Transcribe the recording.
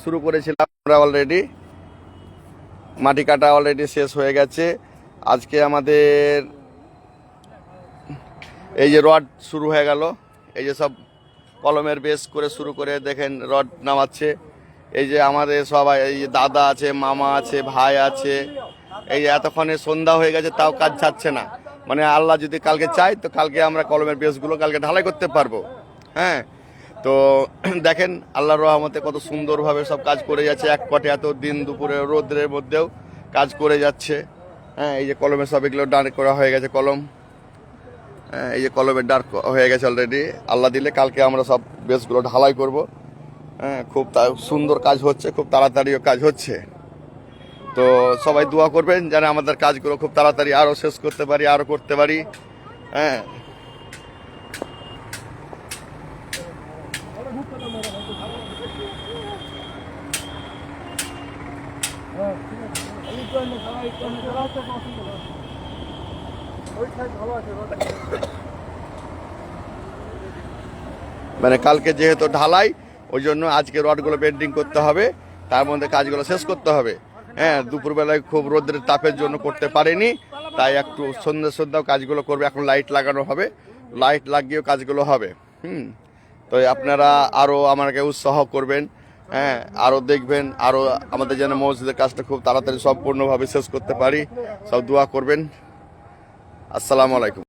শুরু করেছিলাম আমরা অলরেডি, মাটি কাটা অলরেডি শেষ হয়ে গেছে। আজকে আমাদের এই যে রড শুরু হয়ে গেল, এই যে সব কলমের বেস করে শুরু করে দেখেন রড নামাচ্ছে। এই যে আমাদের সবাই, এই যে দাদা আছে, মামা আছে, ভাই আছে। এই যে এতক্ষণে সন্ধ্যা হয়ে গেছে তাও কাজ ছাড়ছে না। মানে আল্লাহ যদি কালকে চাই তো কালকে আমরা কলমের বেসগুলো কালকে ঢালাই করতে পারবো। হ্যাঁ, তো দেখেন আল্লাহর রহমতে কত সুন্দরভাবে সব কাজ করে যাচ্ছে। এক কটে এত দিন দুপুরে রোদ্রের মধ্যেও কাজ করে যাচ্ছে। হ্যাঁ, এই যে কলমের সব এগুলো ডান করা হয়ে গেছে কলম। হ্যাঁ, এই যে কলমের ডার্ক হয়ে গেছে অলরেডি। আল্লাহ দিলে কালকে আমরা সব বেসগুলো ঢালাই করব। হ্যাঁ, খুব সুন্দর কাজ হচ্ছে, খুব তাড়াতাড়িও কাজ হচ্ছে। তো সবাই দোয়া করবেন যেন আমাদের কাজগুলো খুব তাড়াতাড়ি আরও শেষ করতে পারি, আরও করতে পারি। হ্যাঁ, মানে কালকে যেহেতু ঢালাই, ওই জন্য আজকে রডগুলো বেন্ডিং করতে হবে, তার মধ্যে কাজগুলো শেষ করতে হবে। হ্যাঁ, দুপুরবেলায় খুব রোদ্রের তাপের জন্য করতে পারিনি, তাই একটু সন্ধ্যাও কাজগুলো করবে। এখন লাইট লাগানো হবে, লাইট লাগিয়েও কাজগুলো হবে। তো আপনারা আরও আমাকে উৎসাহ করবেন। হ্যাঁ, আরও দেখবেন, আরও আমাদের যেন মসজিদের কাজটা খুব তাড়াতাড়ি সম্পূর্ণভাবে শেষ করতে পারি। সব দোয়া করবেন। আসসালামু আলাইকুম।